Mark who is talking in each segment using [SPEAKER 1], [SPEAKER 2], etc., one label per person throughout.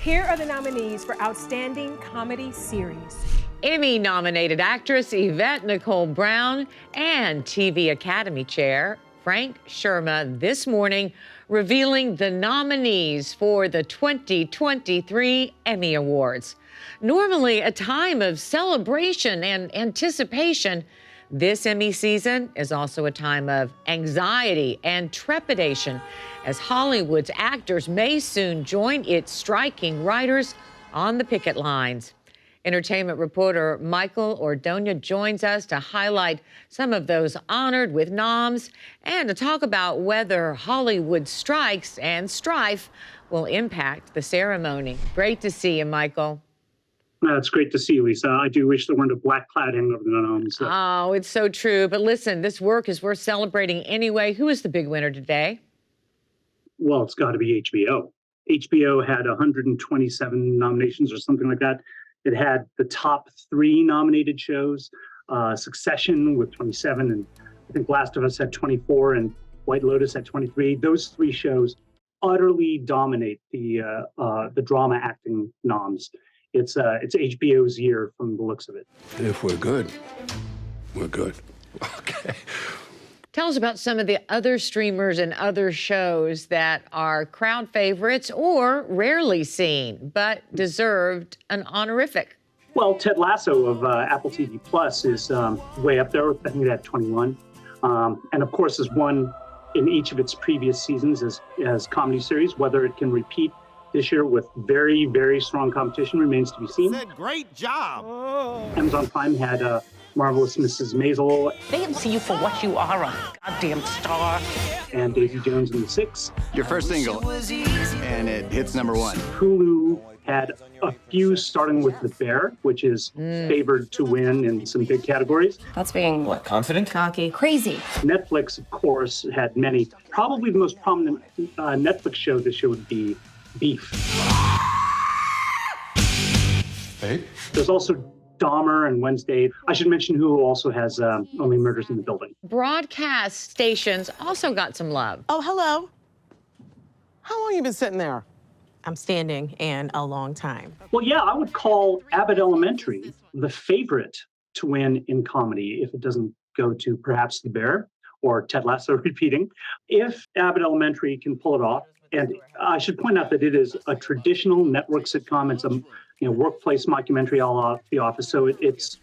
[SPEAKER 1] Here are the nominees for Outstanding Comedy Series.
[SPEAKER 2] Emmy-nominated actress Yvette Nicole Brown and TV Academy Chair Frank Sherma this morning revealing the nominees for the 2023 Emmy Awards. Normally a time of celebration and anticipation, this Emmy season is also a time of anxiety and trepidation as Hollywood's actors may soon join its striking writers on the picket lines. Entertainment reporter Michael Ordona joins us to highlight some of those honored with noms and to talk about whether Hollywood strikes and strife will impact the ceremony. Great to see you, Michael.
[SPEAKER 3] It's great to see you, Lisa. I do wish there weren't a black cloud hanging over the noms.
[SPEAKER 2] Oh, it's so true. But listen, this work is worth celebrating anyway. Who is the big winner today?
[SPEAKER 3] Well, it's got to be HBO. HBO had 127 nominations or something like that. It had the top 3 nominated shows, Succession with 27, and I think Last of Us had 24, and White Lotus had 23. Those 3 shows utterly dominate the drama acting noms. It's HBO's year from the looks of it.
[SPEAKER 4] If we're good, we're good. Okay.
[SPEAKER 2] Tell us about some of the other streamers and other shows that are crowd favorites or rarely seen, but deserved an honorific.
[SPEAKER 3] Well, Ted Lasso of Apple TV Plus is way up there. I think it had 21. And of course, has won in each of its previous seasons as comedy series. Whether it can repeat this year with very, very strong competition remains to be seen.
[SPEAKER 5] Great job.
[SPEAKER 3] Amazon Prime had Marvelous Mrs. Maisel.
[SPEAKER 6] They didn't see you for what you are, a goddamn star.
[SPEAKER 3] And Daisy Jones and the Six.
[SPEAKER 5] Your first single, and it hits #1.
[SPEAKER 3] Hulu had a few, starting with The Bear, which is favored to win in some big categories.
[SPEAKER 7] That's being,
[SPEAKER 8] what, confident?
[SPEAKER 7] cocky. Crazy.
[SPEAKER 3] Netflix, of course, had many. Probably the most prominent Netflix show this year would be Beef.
[SPEAKER 4] Hey?
[SPEAKER 3] There's also Dahmer and Wednesday. I should mention Hulu also has Only Murders in the Building.
[SPEAKER 2] Broadcast stations also got some love.
[SPEAKER 9] Oh, hello. How long you been sitting there?
[SPEAKER 10] I'm standing and a long time.
[SPEAKER 3] Well, yeah, I would call Abbott Elementary the favorite to win in comedy if it doesn't go to perhaps The Bear or Ted Lasso repeating. If Abbott Elementary can pull it off, and I should point out that it is a traditional network sitcom. It's a workplace mockumentary a la The Office, so it's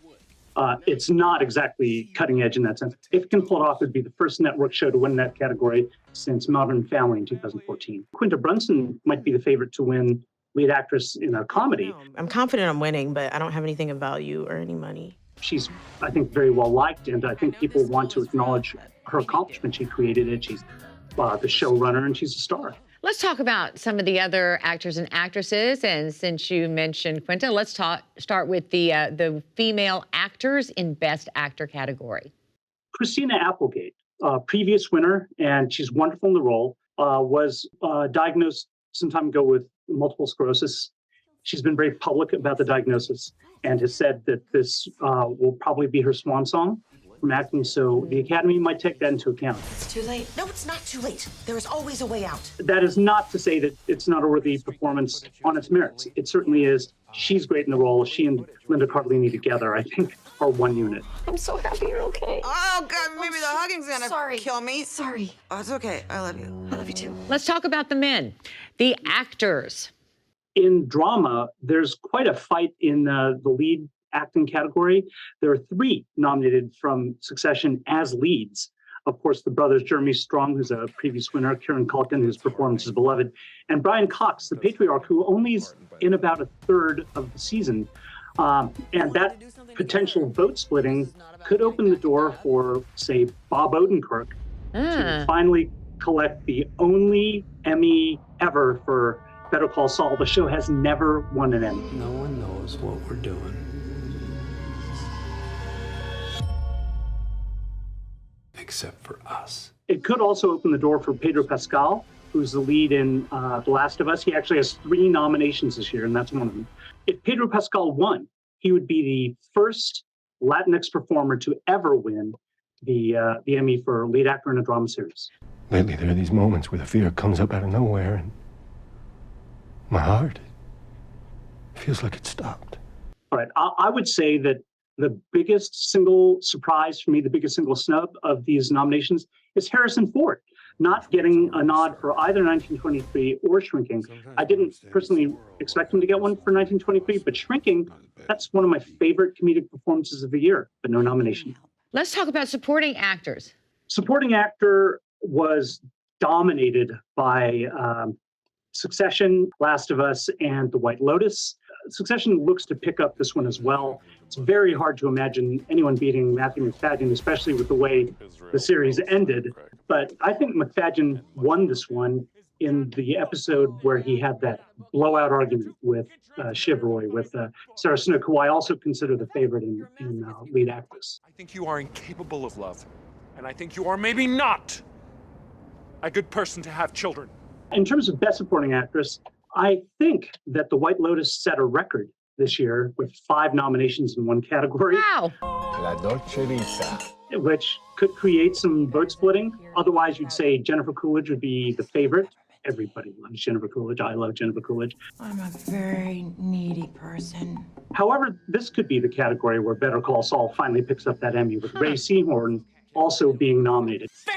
[SPEAKER 3] not exactly cutting edge in that sense. If it can pull it off, it'd be the first network show to win that category since Modern Family in 2014. Quinta Brunson might be the favorite to win lead actress in a comedy.
[SPEAKER 10] I'm confident I'm winning, but I don't have anything of value or any money.
[SPEAKER 3] She's, I think, very well liked, and I think people want to acknowledge her accomplishment. She created it. She's the showrunner, and she's a star.
[SPEAKER 2] Let's talk about some of the other actors and actresses. And since you mentioned Quinta, let's start with the female actors in Best Actor category.
[SPEAKER 3] Christina Applegate, previous winner, and she's wonderful in the role, was diagnosed some time ago with multiple sclerosis. She's been very public about the diagnosis and has said that this will probably be her swan song from acting, so the Academy might take that into account.
[SPEAKER 6] It's too late. No, it's not too late. There is always a way out.
[SPEAKER 3] That is not to say that it's not a worthy performance on its merits. It certainly is. She's great in the role. She and Linda Cardellini together, I think, are one unit.
[SPEAKER 7] I'm so happy you're okay.
[SPEAKER 9] Oh, God, maybe the hugging's gonna kill me.
[SPEAKER 7] Sorry.
[SPEAKER 9] Oh, it's okay. I love you.
[SPEAKER 7] I love you too.
[SPEAKER 2] Let's talk about the men, the actors.
[SPEAKER 3] In drama, there's quite a fight in the lead acting category. There are 3 nominated from Succession as leads. Of course, the brothers Jeremy Strong, who's a previous winner, Kieran Culkin, whose performance is beloved, and Brian Cox, the patriarch, who only is in about a third of the season. And that potential vote splitting could open the door for, say, Bob Odenkirk to finally collect the only Emmy ever for Better Call Saul. The show has never won an Emmy.
[SPEAKER 4] No one knows what we're doing. Except for us.
[SPEAKER 3] It could also open the door for Pedro Pascal, who's the lead in The Last of Us. He actually has 3 nominations this year, and that's one of them. If Pedro Pascal won, he would be the first Latinx performer to ever win the Emmy for lead actor in a drama series.
[SPEAKER 4] Lately, there are these moments where the fear comes up out of nowhere, and my heart feels like it stopped.
[SPEAKER 3] All right. I would say that the biggest single surprise for me, the biggest single snub of these nominations is Harrison Ford not getting a nod for either 1923 or Shrinking. I didn't personally expect him to get one for 1923, but Shrinking, that's one of my favorite comedic performances of the year, but no nomination.
[SPEAKER 2] Let's talk about supporting actors.
[SPEAKER 3] Supporting actor was dominated by Succession, Last of Us, and The White Lotus. Succession looks to pick up this one as well. It's very hard to imagine anyone beating Matthew McFadden, especially with the way the series ended. But I think McFadden won this one in the episode where he had that blowout argument with Shiv Roy, with Sarah Snook, who I also consider the favorite in lead actress.
[SPEAKER 8] I think you are incapable of love, and I think you are maybe not a good person to have children.
[SPEAKER 3] In terms of Best Supporting Actress, I think that The White Lotus set a record this year with 5 nominations in one category.
[SPEAKER 2] Wow.
[SPEAKER 4] La Dolce Vita.
[SPEAKER 3] Which could create some vote splitting. Otherwise, you'd say Jennifer Coolidge would be the favorite. Everybody loves Jennifer Coolidge. I love Jennifer Coolidge.
[SPEAKER 6] I'm a very needy person.
[SPEAKER 3] However, this could be the category where Better Call Saul finally picks up that Emmy, with Ray Seahorn also being nominated.
[SPEAKER 1] Fair?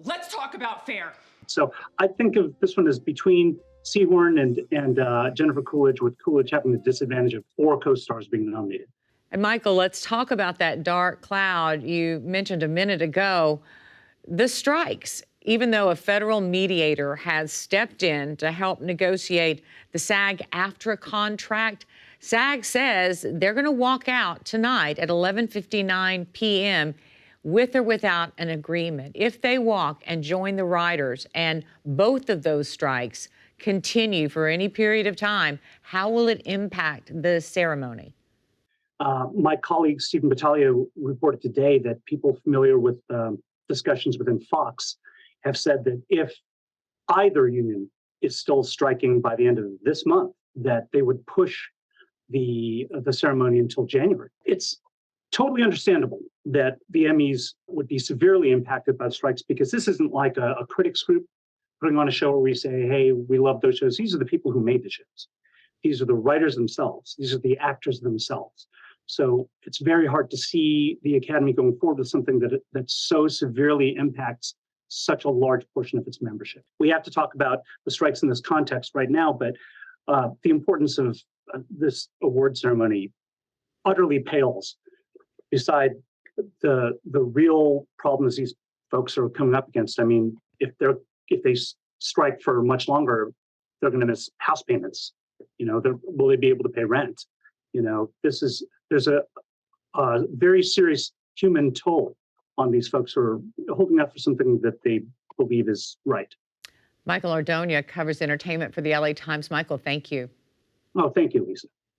[SPEAKER 1] Let's talk about fair.
[SPEAKER 3] So I think of this one as between Seahorn and Jennifer Coolidge, with Coolidge having the disadvantage of 4 co-stars being nominated.
[SPEAKER 2] And Michael, let's talk about that dark cloud you mentioned a minute ago, the strikes. Even though a federal mediator has stepped in to help negotiate the SAG-AFTRA contract, SAG says they're going to walk out tonight at 11:59 p.m. with or without an agreement. If they walk and join the writers and both of those strikes continue for any period of time, how will it impact the ceremony?
[SPEAKER 3] My colleague Stephen Battaglia reported today that people familiar with discussions within Fox have said that if either union is still striking by the end of this month, that they would push the ceremony until January. It's totally understandable that the Emmys would be severely impacted by strikes, because this isn't like a critics group putting on a show where we say, hey, we love those shows. These are the people who made the shows. These are the writers themselves. These are the actors themselves. So it's very hard to see the Academy going forward with something that so severely impacts such a large portion of its membership. We have to talk about the strikes in this context right now, but the importance of this award ceremony utterly pales beside the real problems these folks are coming up against. I mean, if they strike for much longer, they're going to miss house payments. You know, will they be able to pay rent? You know, there's a very serious human toll on these folks who are holding out for something that they believe is right.
[SPEAKER 2] Michael Ordona covers entertainment for the LA Times. Michael, thank you.
[SPEAKER 3] Oh, thank you, Lisa.